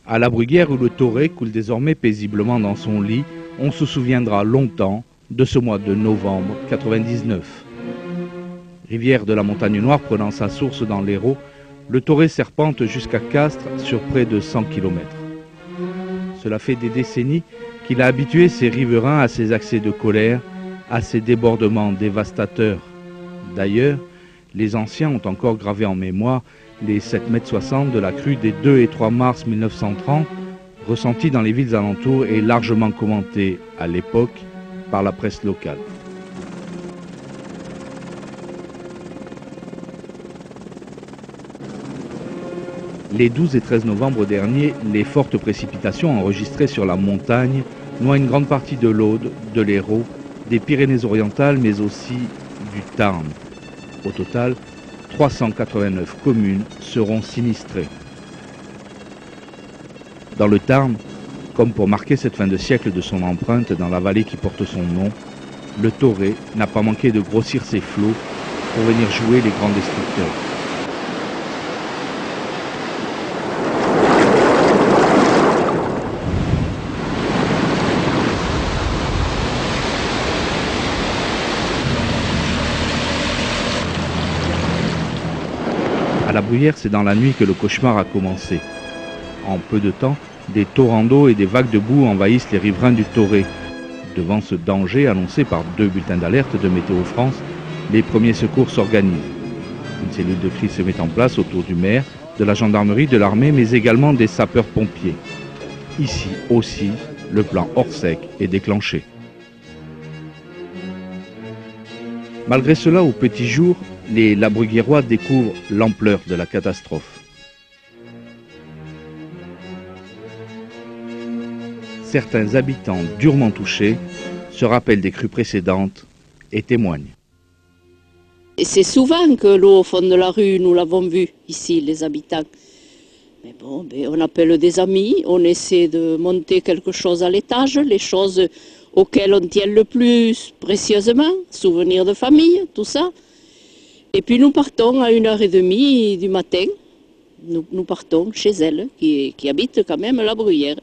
À la Bruguière où le Toré coule désormais paisiblement dans son lit, on se souviendra longtemps de ce mois de novembre 99. Rivière de la Montagne Noire prenant sa source dans l'Hérault, le Toré serpente jusqu'à Castres sur près de 100 km. Cela fait des décennies qu'il a habitué ses riverains à ses accès de colère, à ses débordements dévastateurs. D'ailleurs, les anciens ont encore gravé en mémoire les 7,60 m de la crue des 2 et 3 mars 1930, ressentis dans les villes alentours et largement commentés à l'époque par la presse locale. Les 12 et 13 novembre dernier, les fortes précipitations enregistrées sur la montagne noient une grande partie de l'Aude, de l'Hérault, des Pyrénées-Orientales, mais aussi du Tarn. Au total, 389 communes seront sinistrées. Dans le Tarn, comme pour marquer cette fin de siècle de son empreinte dans la vallée qui porte son nom, le Toré n'a pas manqué de grossir ses flots pour venir jouer les grands destructeurs. À la Bruyère, c'est dans la nuit que le cauchemar a commencé. En peu de temps, des torrents d'eau et des vagues de boue envahissent les riverains du Toré. Devant ce danger annoncé par 2 bulletins d'alerte de Météo France, les premiers secours s'organisent. Une cellule de crise se met en place autour du maire, de la gendarmerie, de l'armée, mais également des sapeurs-pompiers. Ici aussi, le plan Orsec est déclenché. Malgré cela, au petit jour, les Labruguiérois découvrent l'ampleur de la catastrophe. Certains habitants durement touchés se rappellent des crues précédentes et témoignent. C'est souvent que l'eau au fond de la rue, nous l'avons vu ici, les habitants. Mais bon, on appelle des amis, on essaie de monter quelque chose à l'étage, les choses auxquelles on tient le plus précieusement, souvenirs de famille, tout ça. Et puis nous partons à 1h30 du matin, nous partons chez elle, qui habite quand même la Bruyère.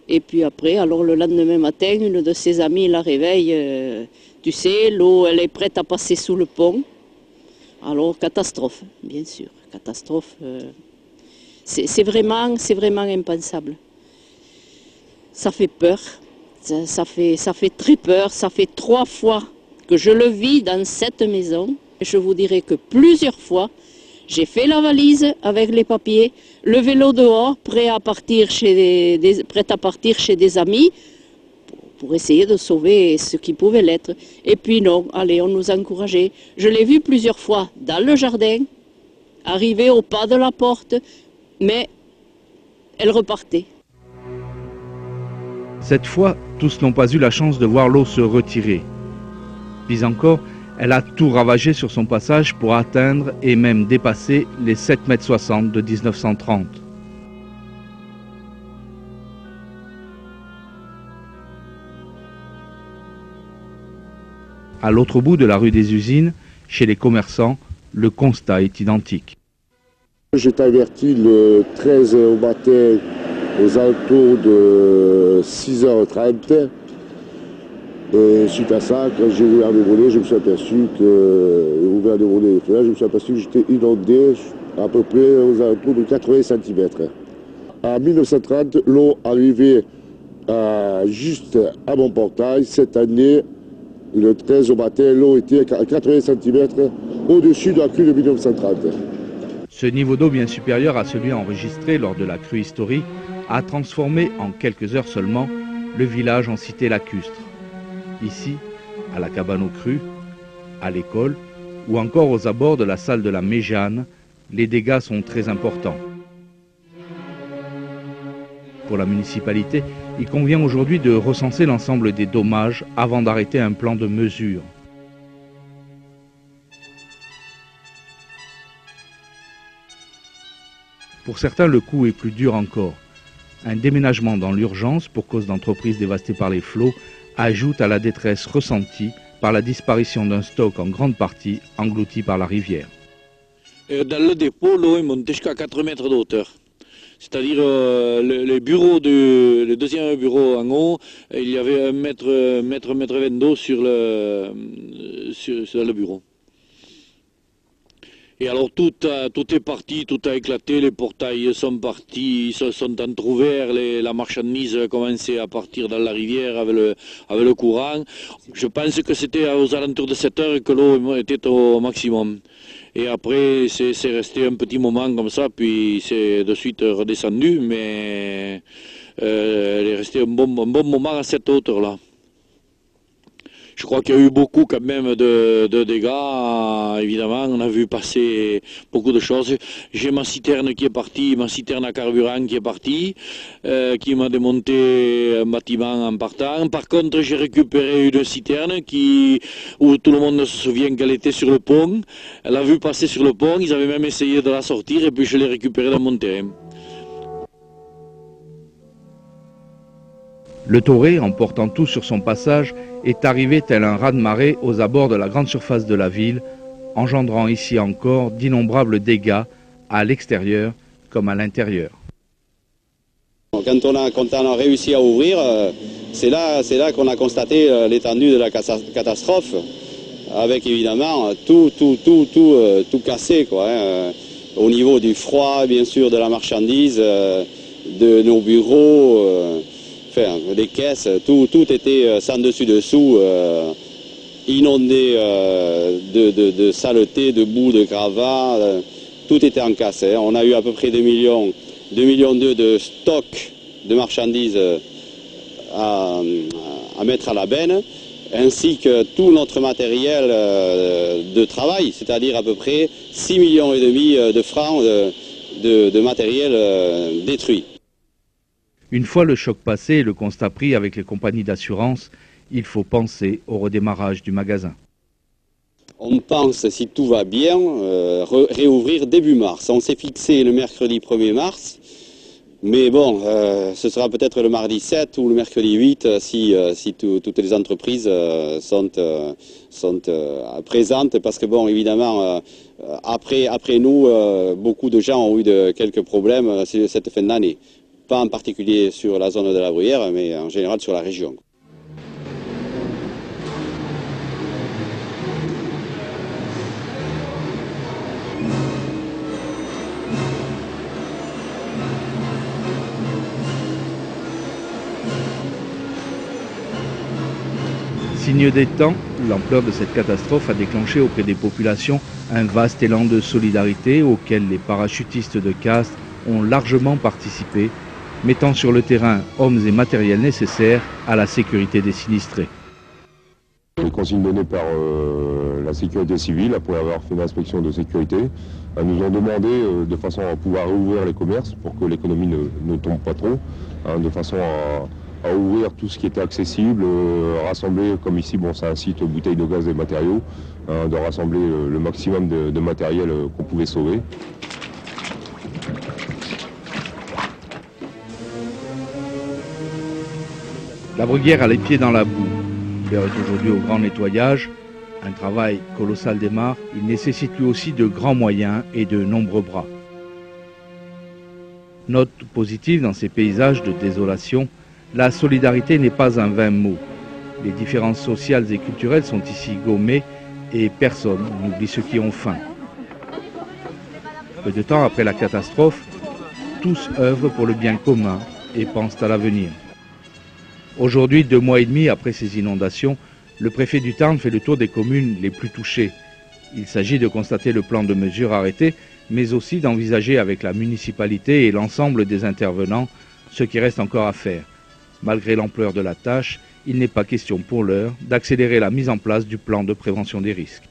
Et puis après, alors le lendemain matin, une de ses amies la réveille, tu sais, l'eau elle est prête à passer sous le pont. Alors catastrophe, bien sûr, catastrophe. C'est vraiment impensable. Ça fait peur, ça fait très peur, ça fait 3 fois que je le vis dans cette maison. Je vous dirais que plusieurs fois, j'ai fait la valise avec les papiers, le vélo dehors, prêt à partir chez des amis pour essayer de sauver ce qui pouvait l'être. Et puis non, allez, on nous encourageait. Je l'ai vu plusieurs fois dans le jardin, arriver au pas de la porte, mais elle repartait. Cette fois, tous n'ont pas eu la chance de voir l'eau se retirer. Puis encore, elle a tout ravagé sur son passage pour atteindre et même dépasser les 7,60 m de 1930. À l'autre bout de la rue des Usines, chez les commerçants, le constat est identique. J'étais averti le 13 au matin aux alentours de 6h30. Et suite à ça, quand j'ai ouvert les volets, je me suis aperçu que j'étais inondé à peu près aux alentours de 80 cm. En 1930, l'eau arrivait juste à mon portail. Cette année, le 13 au matin, l'eau était à 80 cm au-dessus de la crue de 1930. Ce niveau d'eau bien supérieur à celui enregistré lors de la crue historique a transformé en quelques heures seulement le village en cité lacustre. Ici, à la cabane aux crues, à l'école ou encore aux abords de la salle de la Méjane, les dégâts sont très importants. Pour la municipalité, il convient aujourd'hui de recenser l'ensemble des dommages avant d'arrêter un plan de mesure. Pour certains, le coup est plus dur encore. Un déménagement dans l'urgence pour cause d'entreprises dévastées par les flots ajoute à la détresse ressentie par la disparition d'un stock en grande partie englouti par la rivière. Dans le dépôt, l'eau est montée jusqu'à 4 mètres de hauteur. C'est-à-dire le bureau le deuxième bureau en haut, il y avait 1 mètre 20 d'eau sur le bureau. Et alors tout est parti, tout a éclaté, les portails sont partis, sont entr'ouverts, la marchandise a commencé à partir dans la rivière avec le courant. Je pense que c'était aux alentours de 7 heures que l'eau était au maximum. Et après, c'est resté un petit moment comme ça, puis c'est de suite redescendu, mais elle est restée un bon moment à cette hauteur-là. Je crois qu'il y a eu beaucoup quand même de dégâts, évidemment, on a vu passer beaucoup de choses. J'ai ma citerne qui est partie, ma citerne à carburant qui est partie, qui m'a démonté un bâtiment en partant. Par contre, j'ai récupéré une citerne où tout le monde se souvient qu'elle était sur le pont. Elle a vu passer sur le pont, ils avaient même essayé de la sortir et puis je l'ai récupérée dans mon terrain. Le Toré, emportant tout sur son passage, est arrivé tel un raz-de-marée aux abords de la grande surface de la ville, engendrant ici encore d'innombrables dégâts à l'extérieur comme à l'intérieur. Quand on a réussi à ouvrir, c'est là qu'on a constaté l'étendue de la catastrophe, avec évidemment tout cassé, quoi, hein, au niveau du froid, bien sûr, de la marchandise, de nos bureaux. Enfin, les caisses, tout était sans dessus-dessous, inondé de saleté, de boue, de gravats, tout était encassé. On a eu à peu près 2 millions de stock de marchandises à mettre à la benne, ainsi que tout notre matériel de travail, c'est-à-dire à peu près 6,5 millions de francs de matériel détruit. Une fois le choc passé et le constat pris avec les compagnies d'assurance, il faut penser au redémarrage du magasin. On pense, si tout va bien, réouvrir début mars. On s'est fixé le mercredi 1er mars, mais bon, ce sera peut-être le mardi 7 ou le mercredi 8 si toutes les entreprises sont présentes, parce que bon, évidemment, après nous, beaucoup de gens ont eu quelques problèmes cette fin d'année. Pas en particulier sur la zone de la Bruyère, mais en général sur la région. Signe des temps, l'ampleur de cette catastrophe a déclenché auprès des populations un vaste élan de solidarité auquel les parachutistes de Castres ont largement participé, mettant sur le terrain hommes et matériels nécessaires à la sécurité des sinistrés. Les consignes données par la sécurité civile, après avoir fait une inspection de sécurité, nous ont demandé de façon à pouvoir rouvrir les commerces pour que l'économie ne tombe pas trop, de façon à ouvrir tout ce qui était accessible, rassembler, comme ici, bon, c'est un site bouteilles de gaz et matériaux, de rassembler le maximum de matériel qu'on pouvait sauver. La Bruguière a les pieds dans la boue. L'heure est aujourd'hui au grand nettoyage. Un travail colossal démarre. Il nécessite lui aussi de grands moyens et de nombreux bras. Note positive dans ces paysages de désolation, la solidarité n'est pas un vain mot. Les différences sociales et culturelles sont ici gommées et personne n'oublie ceux qui ont faim. Peu de temps après la catastrophe, tous œuvrent pour le bien commun et pensent à l'avenir. Aujourd'hui, 2 mois et demi après ces inondations, le préfet du Tarn fait le tour des communes les plus touchées. Il s'agit de constater le plan de mesures arrêté, mais aussi d'envisager avec la municipalité et l'ensemble des intervenants ce qui reste encore à faire. Malgré l'ampleur de la tâche, il n'est pas question pour l'heure d'accélérer la mise en place du plan de prévention des risques.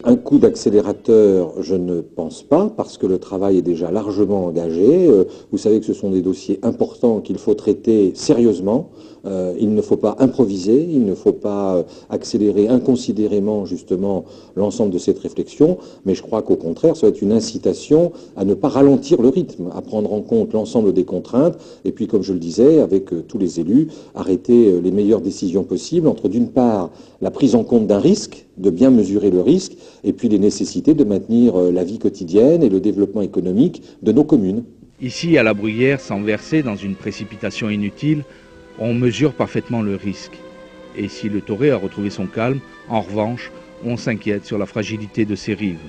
Un coup d'accélérateur, je ne pense pas, parce que le travail est déjà largement engagé. Vous savez que ce sont des dossiers importants qu'il faut traiter sérieusement. Il ne faut pas improviser, il ne faut pas accélérer inconsidérément justement l'ensemble de cette réflexion, mais je crois qu'au contraire, ça va être une incitation à ne pas ralentir le rythme, à prendre en compte l'ensemble des contraintes, et puis comme je le disais, avec tous les élus, arrêter les meilleures décisions possibles entre d'une part la prise en compte d'un risque, de bien mesurer le risque, et puis les nécessités de maintenir la vie quotidienne et le développement économique de nos communes. Ici, à la Bruyère, sans verser dans une précipitation inutile, on mesure parfaitement le risque. Et si le Toré a retrouvé son calme, en revanche, on s'inquiète sur la fragilité de ses rives.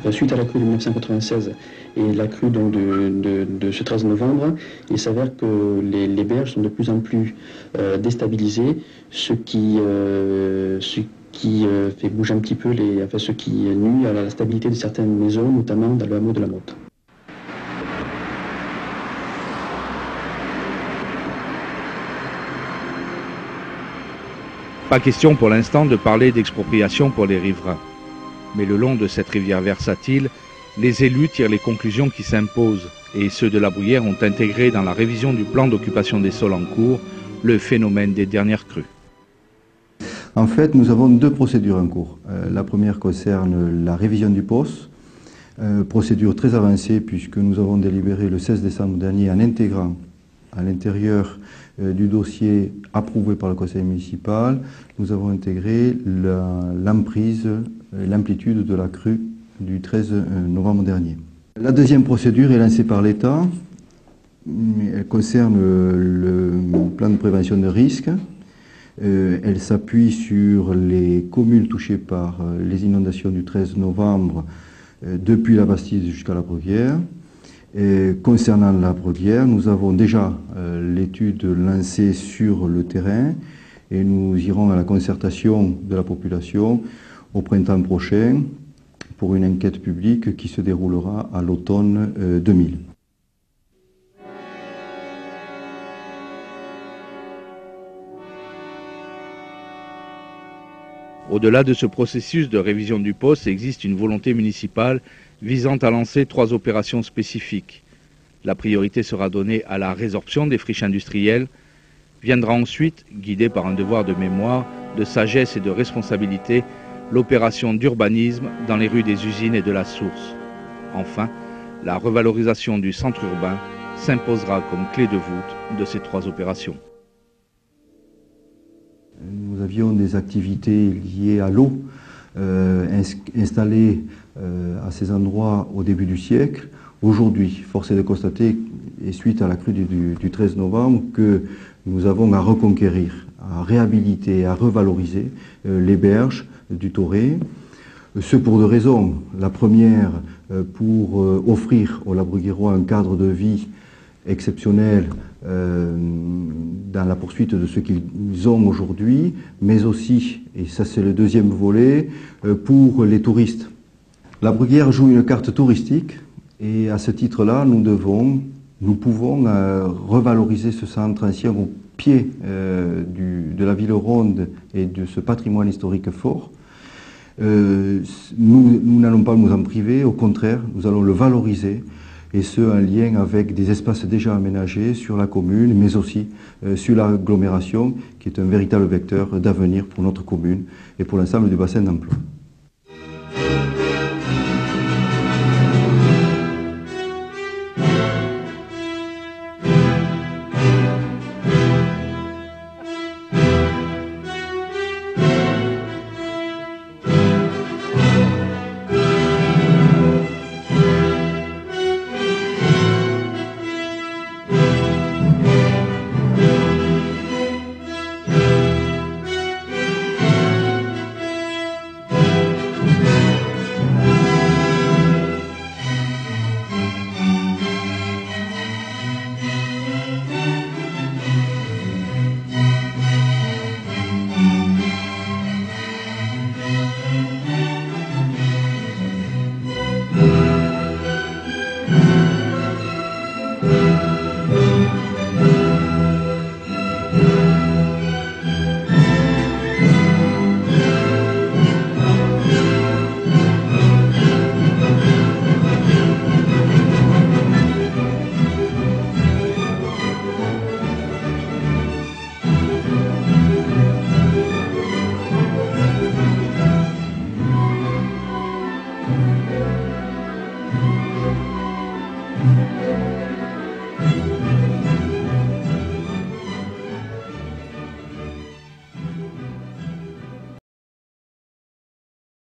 Suite à la crue de 1996 et la crue donc de ce 13 novembre, il s'avère que les berges sont de plus en plus déstabilisées, ce qui fait bouger un petit peu, ce qui nuit à la stabilité de certaines maisons, notamment dans le hameau de la Motte. Pas question pour l'instant de parler d'expropriation pour les riverains. Mais le long de cette rivière versatile, les élus tirent les conclusions qui s'imposent et ceux de la Bruyère ont intégré dans la révision du plan d'occupation des sols en cours le phénomène des dernières crues. En fait, nous avons deux procédures en cours. La première concerne la révision du POS, procédure très avancée puisque nous avons délibéré le 16 décembre dernier en intégrant à l'intérieur du dossier approuvé par le conseil municipal, nous avons intégré l'emprise, l'amplitude de la crue du 13 novembre dernier. La deuxième procédure est lancée par l'État. Elle concerne le plan de prévention de risques. Elle s'appuie sur les communes touchées par les inondations du 13 novembre depuis la Bastide jusqu'à la Bruyère. Concernant la Bruyère, nous avons déjà l'étude lancée sur le terrain et nous irons à la concertation de la population au printemps prochain pour une enquête publique qui se déroulera à l'automne 2000. Au-delà de ce processus de révision du POS, existe une volonté municipale visant à lancer 3 opérations spécifiques. La priorité sera donnée à la résorption des friches industrielles. Viendra ensuite, guidée par un devoir de mémoire, de sagesse et de responsabilité, l'opération d'urbanisme dans les rues des usines et de la source. Enfin, la revalorisation du centre urbain s'imposera comme clé de voûte de ces 3 opérations. Nous avions des activités liées à l'eau installées à ces endroits au début du siècle. Aujourd'hui, force est de constater, et suite à la crue du 13 novembre, que nous avons à reconquérir, à réhabiliter, à revaloriser les berges du Toré. Ce pour 2 raisons. La première, pour offrir aux Labruguérois un cadre de vie exceptionnel dans la poursuite de ce qu'ils ont aujourd'hui, mais aussi, et ça c'est le deuxième volet, pour les touristes. La Bruyère joue une carte touristique et à ce titre-là, nous pouvons revaloriser ce centre ancien au pied de la ville ronde et de ce patrimoine historique fort. Nous n'allons pas nous en priver, au contraire, nous allons le valoriser, et ce en lien avec des espaces déjà aménagés sur la commune, mais aussi sur l'agglomération, qui est un véritable vecteur d'avenir pour notre commune et pour l'ensemble du bassin d'emploi.